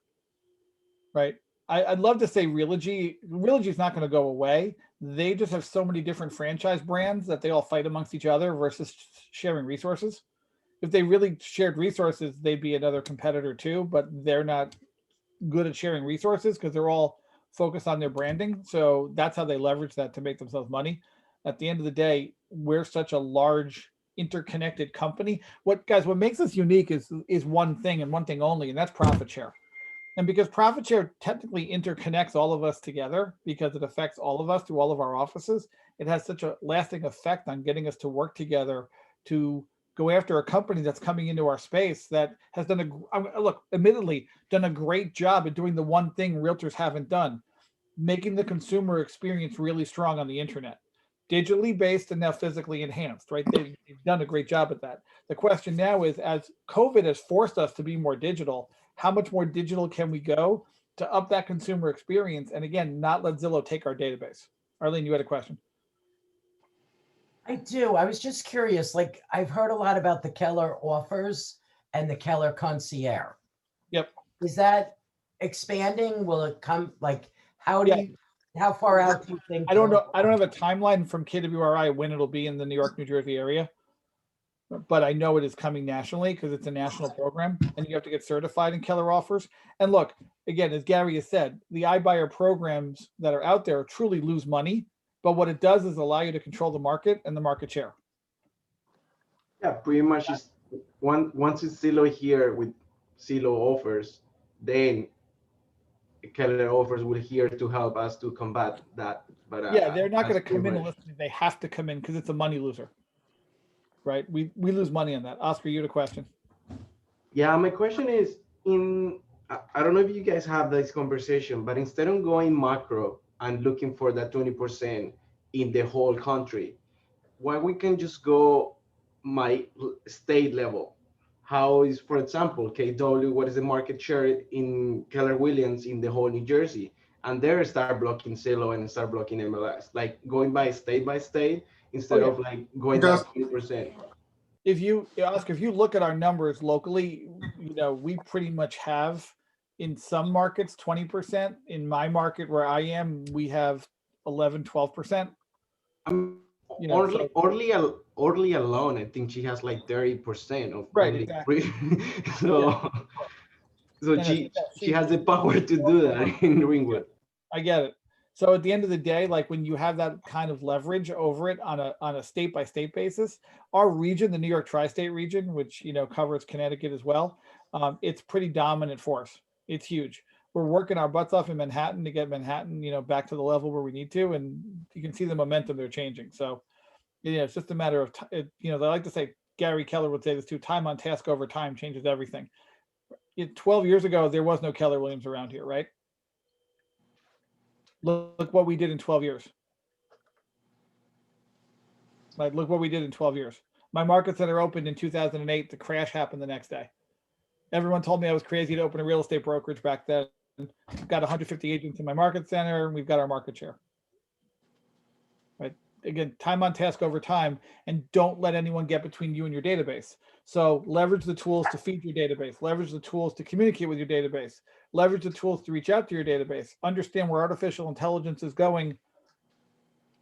right? I'd love to say Realogy. Realogy is not going to go away. They just have so many different franchise brands that they all fight amongst each other versus sharing resources. If they really shared resources, they'd be another competitor too, but they're not good at sharing resources because they're all focus on their branding. So that's how they leverage that to make themselves money. At the end of the day, we're such a large interconnected company. What makes us unique is one thing and one thing only, and that's profit share. And because profit share technically interconnects all of us together because it affects all of us through all of our offices, it has such a lasting effect on getting us to work together to go after a company that's coming into our space that has admittedly done a great job at doing the one thing realtors haven't done, making the consumer experience really strong on the internet. Digitally based and now physically enhanced, right? They've done a great job at that. The question now is, as COVID has forced us to be more digital, how much more digital can we go to up that consumer experience? And again, not let Zillow take our database. Arlene, you had a question. I do. I was just curious, like I've heard a lot about the Keller offers and the Keller concierge. Yep. Is that expanding? Will it come, like, how far out do you think? I don't know. I don't have a timeline from KWRI when it'll be in the New York, New Jersey area, but I know it is coming nationally because it's a national program and you have to get certified in Keller offers. And look, again, as Gary has said, the iBuyer programs that are out there truly lose money, but what it does is allow you to control the market and the market share. Yeah, pretty much. Once it's Zillow here with Zillow offers, then Keller offers will here to help us to combat that. But yeah, they're not going to come in and listen. They have to come in because it's a money loser, right? We lose money on that. Oscar, you had a question. Yeah, my question is, I don't know if you guys have this conversation, but instead of going macro and looking for that 20% in the whole country, why we can just go my state level? How is, for example, KW, what is the market share in Keller Williams in the whole New Jersey? And there start blocking Zillow and start blocking MLS, like going by state instead of like going down 20%. Oscar, if you look at our numbers locally, we pretty much have in some markets 20%. In my market where I am, we have 11, 12%. Orly alone, I think she has like 30% of right. Exactly. So she has the power to do that in Ringwood. I get it. So at the end of the day, like when you have that kind of leverage over it on a state by state basis, our region, the New York tri-state region, which covers Connecticut as well, it's pretty dominant force. It's huge. We're working our butts off in Manhattan to get Manhattan, back to the level where we need to, and you can see the momentum they're changing. So, it's just a matter of, they like to say, Gary Keller would say this too: time on task over time changes everything. 12 years ago, there was no Keller Williams around here, right? Look what we did in 12 years. Like, look what we did in 12 years. My market center opened in 2008. The crash happened the next day. Everyone told me I was crazy to open a real estate brokerage back then. I've got 150 agents in my market center, and we've got our market share. Right? Again, time on task over time, and don't let anyone get between you and your database. So leverage the tools to feed your database, leverage the tools to communicate with your database, leverage the tools to reach out to your database, understand where artificial intelligence is going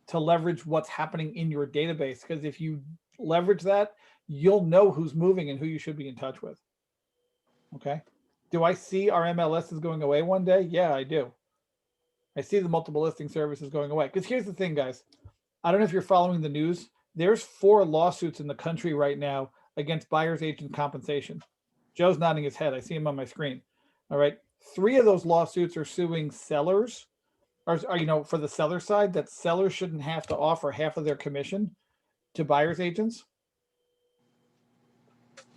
to leverage what's happening in your database. Because if you leverage that, you'll know who's moving and who you should be in touch with. Okay. Do I see our MLS is going away one day? Yeah, I do. I see the multiple listing services going away. Because here's the thing, guys. I don't know if you're following the news. There's 4 lawsuits in the country right now against buyer's agent compensation. Joe's nodding his head. I see him on my screen. All right. 3 of those lawsuits are suing sellers, or for the seller side, that sellers shouldn't have to offer half of their commission to buyer's agents.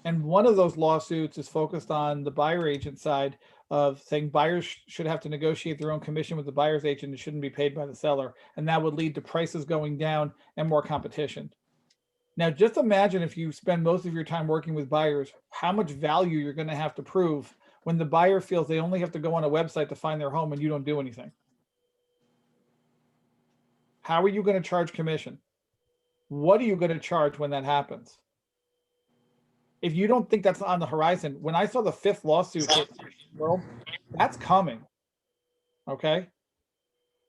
And one of those lawsuits is focused on the buyer agent side of saying buyers should have to negotiate their own commission with the buyer's agent. It shouldn't be paid by the seller. And that would lead to prices going down and more competition. Now, just imagine if you spend most of your time working with buyers, how much value you're going to have to prove when the buyer feels they only have to go on a website to find their home and you don't do anything. How are you going to charge commission? What are you going to charge when that happens? If you don't think that's on the horizon, when I saw the 5th lawsuit hit the world, that's coming. Okay.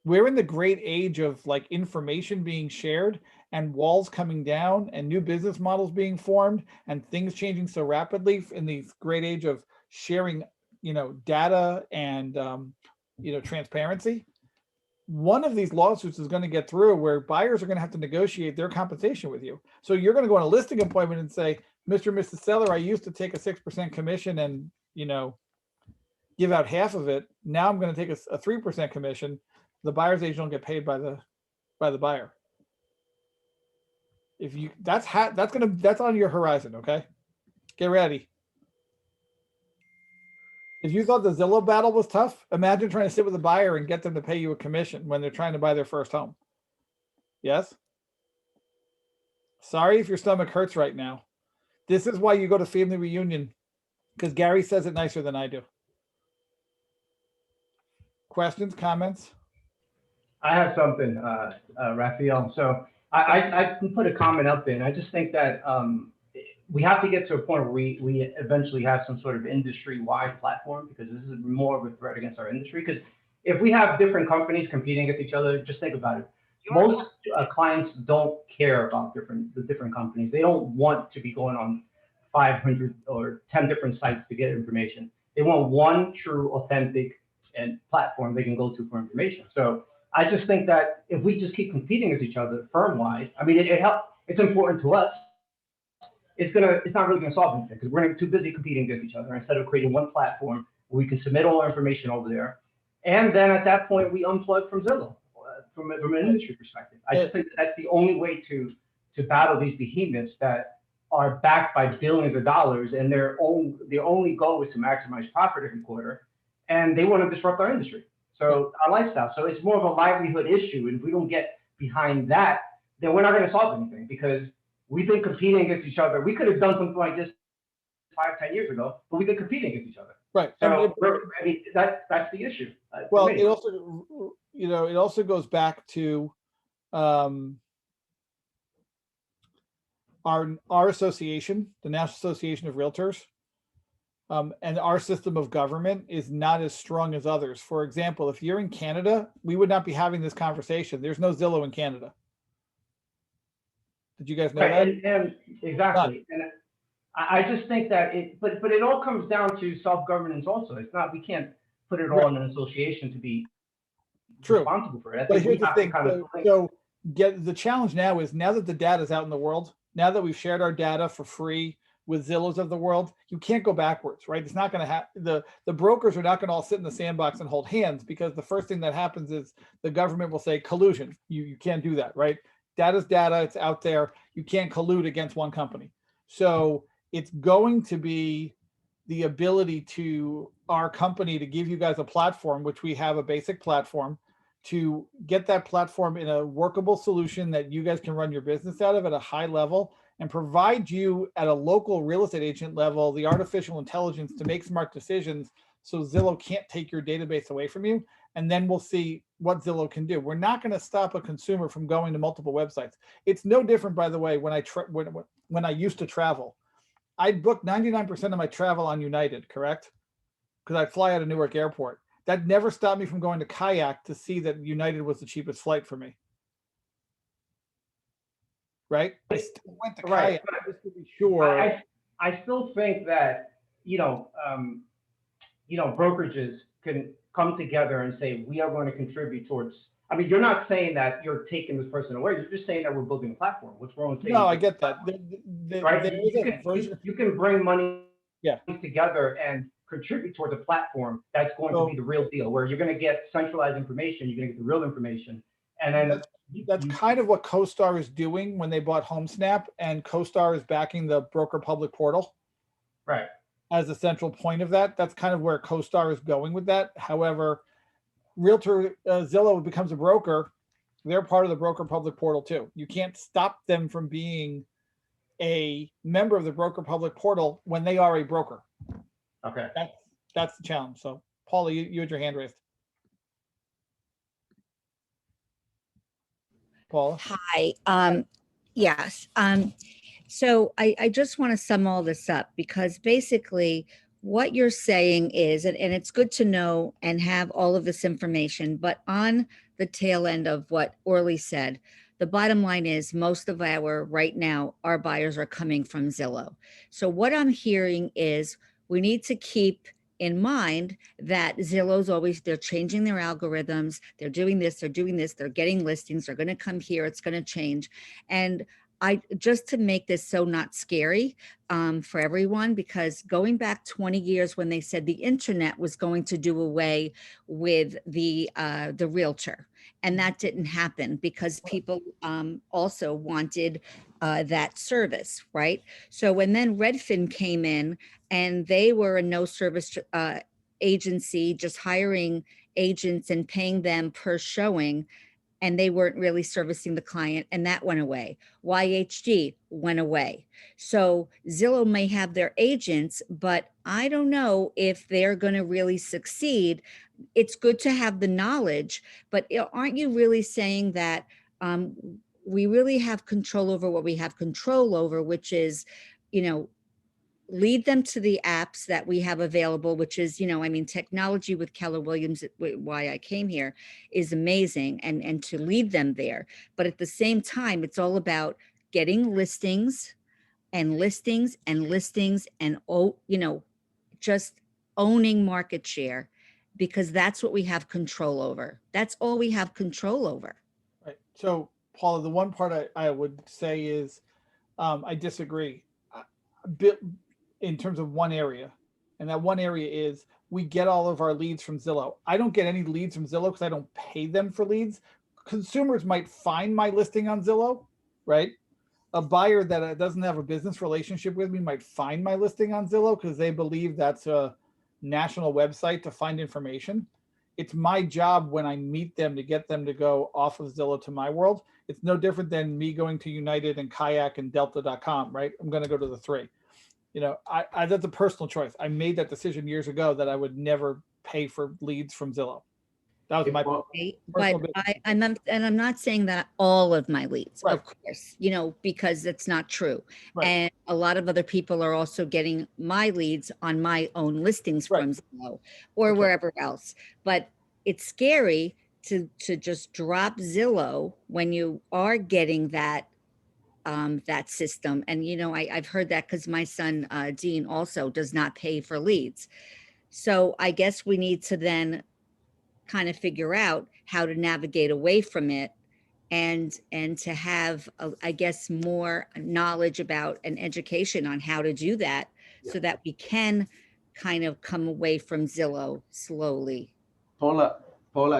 We're in the great age of like information being shared and walls coming down and new business models being formed and things changing so rapidly in the great age of sharing, data and, transparency. one of these lawsuits is going to get through where buyers are going to have to negotiate their compensation with you. So you're going to go on a listing appointment and say, Mr. and Mrs. Seller, I used to take a 6% commission and, you know, give out half of it. Now I'm going to take a 3% commission. The buyer's agent will get paid by the buyer. If you, that's on your horizon. Okay. Get ready. If you thought the Zillow battle was tough, imagine trying to sit with a buyer and get them to pay you a commission when they're trying to buy their first home. Yes? Sorry if your stomach hurts right now. This is why you go to family reunion, because Gary says it nicer than I do. Questions, comments? I have something, Raphael. So I can put a comment up there. And I just think that we have to get to a point where we eventually have some sort of industry-wide platform, because this is more of a threat against our industry. Because if we have different companies competing against each other, just think about it. Most clients don't care about the different companies. They don't want to be going on 500 or 10 different sites to get information. They want one true, authentic and platform they can go to for information. So I just think that if we just keep competing with each other firm-wise, I mean, it helps. It's important to us. It's not really gonna solve anything, because we're too busy competing against each other instead of creating one platform where we can submit all our information over there. And then at that point, we unplug from Zillow from an industry perspective. I just think that's the only way to battle these behemoths that are backed by billions of dollars, and their only goal is to maximize profit every quarter, and they want to disrupt our industry. So our lifestyle. So it's more of a livelihood issue. And if we don't get behind that, then we're not going to solve anything, because we've been competing against each other. We could have done something like this 5-10 years ago, but we've been competing against each other. Right. So I mean, that's the issue. Well, it also, you know, it also goes back to our association, the National Association of Realtors, and our system of government is not as strong as others. For example, if you're in Canada, we would not be having this conversation. There's no Zillow in Canada. Did you guys know that? And exactly. And I just think that but it all comes down to self-governance also. It's not, we can't put it all in an association to be responsible for it. But here's the thing. So the challenge now is, now that the data is out in the world, now that we've shared our data for free with Zillows of the world, you can't go backwards, right? It's not going to happen. The brokers are not going to all sit in the sandbox and hold hands, because the first thing that happens is the government will say collusion. You can't do that, right? Data's data, it's out there. You can't collude against one company. So it's going to be the ability to our company to give you guys a platform, which we have a basic platform, to get that platform in a workable solution that you guys can run your business out of at a high level, and provide you at a local real estate agent level the artificial intelligence to make smart decisions, so Zillow can't take your database away from you. And then we'll see what Zillow can do. We're not going to stop a consumer from going to multiple websites. It's no different, by the way, when I used to travel. I'd book 99% of my travel on United, correct? Because I'd fly out of Newark Airport. That never stopped me from going to Kayak to see that United was the cheapest flight for me. Right? I still went to Kayak just to be sure. I still think that, brokerages can come together and say, we are going to contribute towards, I mean, you're not saying that you're taking this person away. You're just saying that we're building a platform. What's wrong with saying? No, I get that. Right? You can bring money together and contribute towards a platform that's going to be the real deal, where you're going to get centralized information, you're going to get the real information. And then that's kind of what CoStar is doing when they bought HomeSnap, and CoStar is backing the broker public portal. Right. As a central point of that. That's kind of where CoStar is going with that. However, Zillow becomes a broker. They're part of the broker public portal too. You can't stop them from being a member of the broker public portal when they are a broker. Okay. That's the challenge. So Paula, you had your hand raised. Paula? Hi. Yes. So I just want to sum all this up, because basically what you're saying is, and it's good to know and have all of this information, but on the tail end of what Orly said, the bottom line is most of right now, our buyers are coming from Zillow. So what I'm hearing is we need to keep in mind that Zillow's always, they're changing their algorithms, they're doing this, they're getting listings, they're going to come here, it's going to change. And I, just to make this so not scary for everyone, because going back 20 years when they said the internet was going to do away with the realtor, and that didn't happen because people also wanted that service, right? So when then Redfin came in and they were a no service agency, just hiring agents and paying them per showing, and they weren't really servicing the client, and that went away. YHD went away. So Zillow may have their agents, but I don't know if they're going to really succeed. It's good to have the knowledge, but aren't you really saying that we really have control over what we have control over, which is, you know, lead them to the apps that we have available, which is, you know, I mean, technology with Keller Williams, why I came here, is amazing, and to lead them there. But at the same time, it's all about getting listings and listings and listings and, oh, you know, just owning market share, because that's what we have control over. That's all we have control over. Right. So, Paula, the one part I would say is I disagree in terms of one area. And that one area is we get all of our leads from Zillow. I don't get any leads from Zillow because I don't pay them for leads. Consumers might find my listing on Zillow, right? A buyer that doesn't have a business relationship with me might find my listing on Zillow because they believe that's a national website to find information. It's my job when I meet them to get them to go off of Zillow to my world. It's no different than me going to United and Kayak and Delta.com, right? I'm going to go to the three. You know, I that's a personal choice. I made that decision years ago that I would never pay for leads from Zillow. That was my But I'm not saying that all of my leads, right. Of course, you know, because that's not true. Right. And a lot of other people are also getting my leads on my own listings from Zillow or wherever else. But it's scary to just drop Zillow when you are getting that that system. And, you know, I've heard that because my son, Dean, also does not pay for leads. So I guess we need to then kind of figure out how to navigate away from it, and to have, I guess, more knowledge about and education on how to do that, so that we can kind of come away from Zillow slowly. Paula,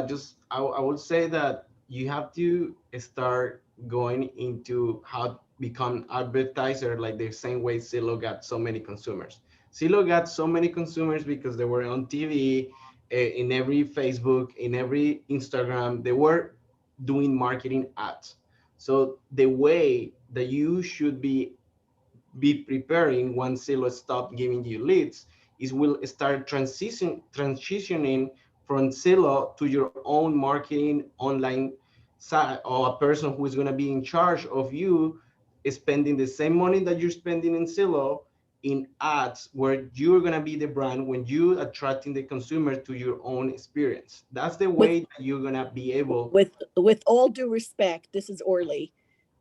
just I would say that you have to start going into how to become advertiser like the same way Zillow got so many consumers. Zillow got so many consumers because they were on TV, in every Facebook, in every Instagram, they were doing marketing ads. So the way that you should be preparing once Zillow stop giving you leads is will start transitioning from Zillow to your own marketing online site, or a person who is going to be in charge of you spending the same money that you're spending in Zillow in ads, where you're going to be the brand when you attracting the consumer to your own experience. That's the way that you're going to be able. With all due respect, this is Orly.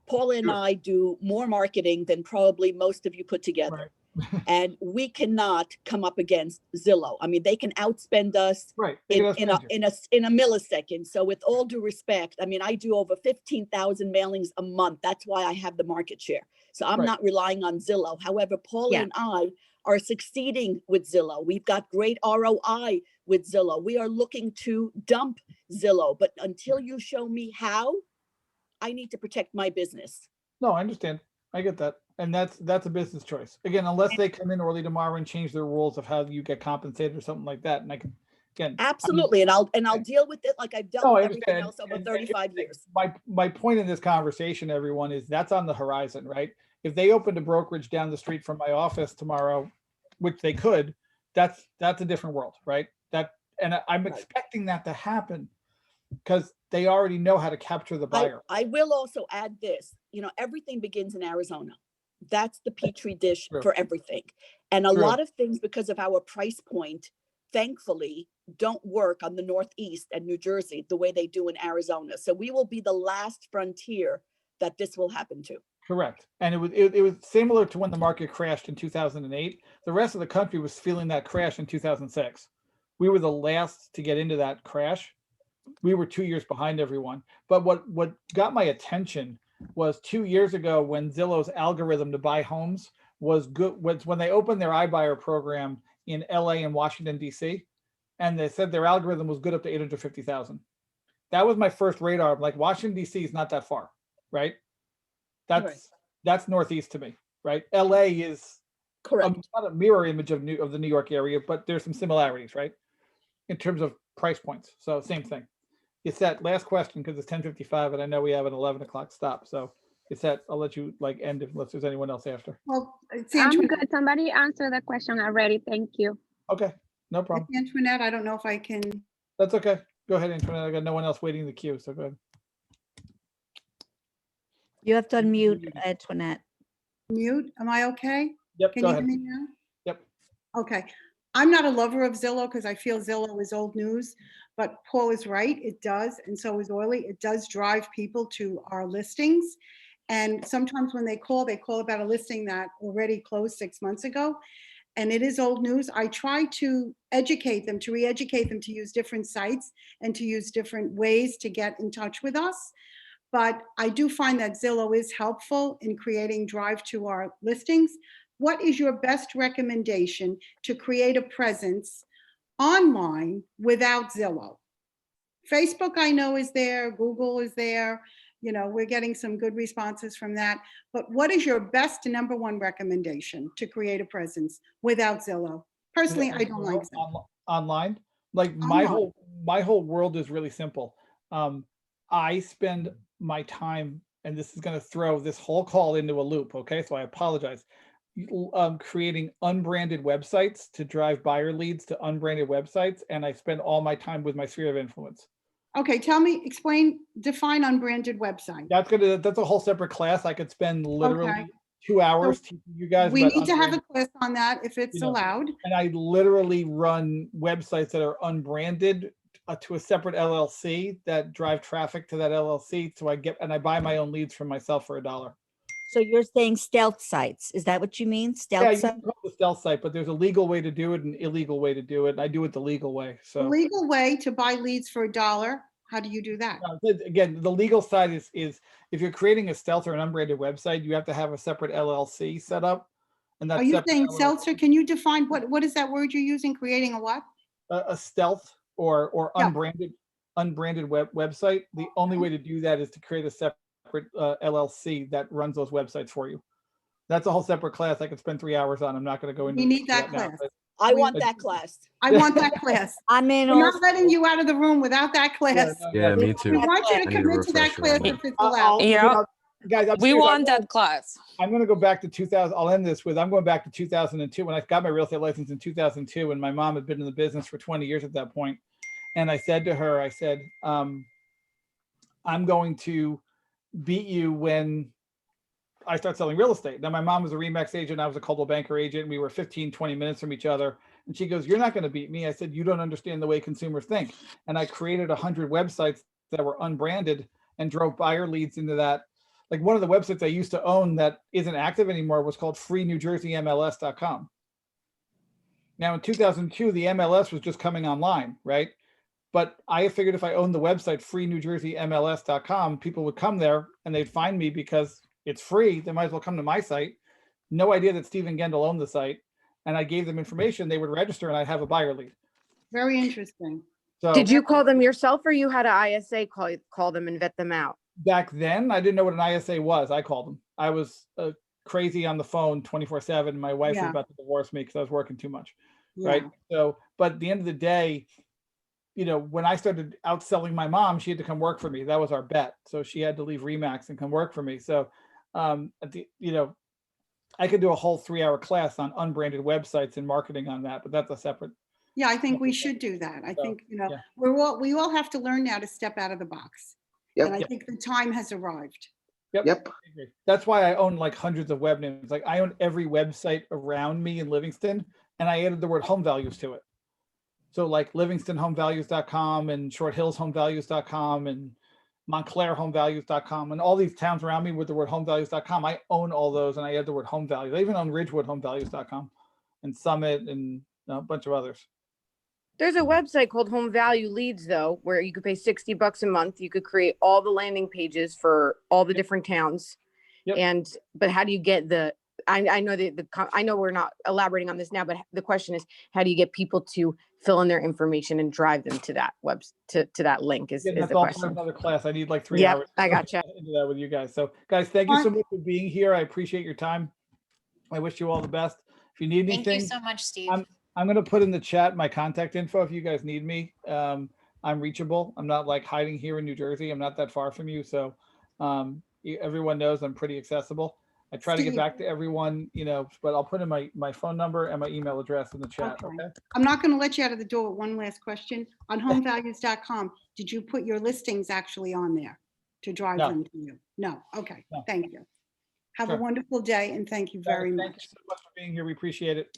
Paula and I do more marketing than probably most of you put together. And we cannot come up against Zillow. I mean, they can outspend us in a millisecond. So with all due respect, I mean, I do over 15,000 mailings a month. That's why I have the market share. So I'm not relying on Zillow. However, Paula and I are succeeding with Zillow. We've got great ROI with Zillow. We are looking to dump Zillow, but until you show me how, I need to protect my business. No, I understand. I get that. And that's a business choice. Again, unless they come in early tomorrow and change their rules of how you get compensated or something like that. And I can, again. Absolutely. And I'll deal with it like I've dealt with everything else over 35 years. My point in this conversation, everyone, is that's on the horizon, right? If they opened a brokerage down the street from my office tomorrow, which they could, that's a different world, right? And I'm expecting that to happen because they already know how to capture the buyer. I will also add this, you know, everything begins in Arizona. That's the petri dish for everything. And a lot of things, because of our price point, thankfully, don't work on the Northeast and New Jersey the way they do in Arizona. So we will be the last frontier that this will happen to. Correct. And it was similar to when the market crashed in 2008. The rest of the country was feeling that crash in 2006. We were the last to get into that crash. We were 2 years behind everyone. But what got my attention was 2 years ago when Zillow's algorithm to buy homes was good, was when they opened their iBuyer program in LA and Washington, DC. And they said their algorithm was good up to 850,000. That was my first radar. Like Washington, DC is not that far, right? That's Northeast to me, right? LA is correct. Not a mirror image of the New York area, but there's some similarities, right? In terms of price points. So same thing. It's that last question because it's 10:55 and I know we have an 11 o'clock stop. So it's that I'll let you like end unless there's anyone else after. Well, it's I'm Antoinette. good. Somebody answered the question already. Thank you. Okay, no problem. It's Antoinette, I don't know if I can. That's okay. Go ahead, Antoinette. I got no one else waiting in the queue, so go ahead. You have to unmute Antoinette. Mute, am I okay? Yep, Can go you ahead. hear me now? Yep. Okay. I'm not a lover of Zillow because I feel Zillow is old news, but Paul is right, it does, and so is Oily. It does drive people to our listings. And sometimes when they call about a listing that already closed 6 months ago, and it is old news. I try to educate them, to re-educate them to use different sites and to use different ways to get in touch with us. But I do find that Zillow is helpful in creating drive to our listings. What is your best recommendation to create a presence online without Zillow? Facebook, I know, is there. Google is there. You know, we're getting some good responses from that. But what is your best number one recommendation to create a presence without Zillow? Personally, I don't like Zillow. Online, like my whole world is really simple. I spend my time, and this is going to throw this whole call into a loop. Okay, so I apologize. Creating unbranded websites to drive buyer leads to unbranded websites, and I spend all my time with my sphere of influence. Okay, define unbranded website. That's a whole separate class. I could spend literally 2 hours teaching you guys. We about need to have a unbranded, class on that if it's allowed. And I literally run websites that are unbranded to a separate LLC that drive traffic to that LLC. So I buy my own leads from myself for $1. So you're saying stealth sites. Is that what you mean? Stealth Yeah, you sites? can call it a stealth site, but there's a legal way to do it and an illegal way to do it. And I do it the legal way. The So legal way to buy leads for $1. How do you do that? again, the legal side is if you're creating a stealth or an unbranded website, you have to have a separate LLC set up. And that's Are you separate saying LLC. seltzer? Can you define what is that word you're using? Creating a what? A stealth or unbranded website. The only way to do that is to create a separate LLC that runs those websites for you. That's a whole separate class I could spend 3 hours on. I'm not going to go into. We need that now, class. but- I want that class. I want that class. I'm in. We're not letting you out of the room without that class. Yeah, me too. We want you I to need a commit to that refresher on class that. if it's allowed. Guys, I'm We serious. want that class. I'm going to go back to 2000. I'll end this with I'm going back to 2002 when I got my real estate license in 2002, and my mom had been in the business for 20 years at that point. And I said to her, I'm going to beat you when I start selling real estate. Now, my mom was a Remax agent. I was a Coldwell Banker agent. We were 15, 20 minutes from each other. And she goes, "You're not going to beat me." I said, "You don't understand the way consumers think." And I created 100 websites that were unbranded and drove buyer leads into that. Like one of the websites I used to own that isn't active anymore was called freenewjerseymls.com. Now in 2002, the MLS was just coming online, right? But I figured if I owned the website freenewjerseymls.com, people would come there and they'd find me because it's free. They might as well come to my site. No idea that Stephen Gendel owned the site. And I gave them information, they would register and I'd have a buyer lead. Very interesting. So Did you call them yourself or you had an ISA call them and vet them out? back then, I didn't know what an ISA was. I called them. I was crazy on the phone 24/7. My wife was about to divorce me because I was working too much. Right. So, but at the end of the day, you know, when I started outselling my mom, she had to come work for me. That was our bet. So she had to leave Remax and come work for me. So, I could do a whole 3-hour class on unbranded websites and marketing on that, but that's a separate. Yeah, I think we should do that. I think, we all have to learn now to step out of the box. And I think the time has arrived. Yep. That's why I own like hundreds of web names. Like I own every website around me in Livingston, and I added the word home values to it. So like livingstonhomevalues.com and shorthillshomevalues.com and MontclairHomeValues.com, and all these towns around me with the word HomeValues.com. I own all those, and I add the word Home Values. I even own RidgewoodHomeValues.com and Summit and a bunch of others. There's a website called Home Value Leads, though, where you could pay $60 a month. You could create all the landing pages for all the different towns. Yep. But how do you get the? I know I know we're not elaborating on this now, but the question is, how do you get people to fill in their information and drive them to that to that link? Is That's the all question? part of another class. I need like 3 Yep, hours. I gotcha. Into that with you guys. So, guys, thank you so much for being here. I appreciate your time. I wish you all the best. If you need anything, Thank you so much, Steve. I'm going to put in the chat my contact info if you guys need me. I'm reachable. I'm not like hiding here in New Jersey. I'm not that far from you. So everyone knows I'm pretty accessible. I try to get back to everyone, but I'll put in my phone number and my email address in the chat. Okay. I'm not going to let you out of the door with one last question. On homevalues.com, did you put your listings actually on there to drive them to you? No. Okay. No. Thank you. Have a wonderful day, and thank you very much. Thank you so much for being here. We appreciate it.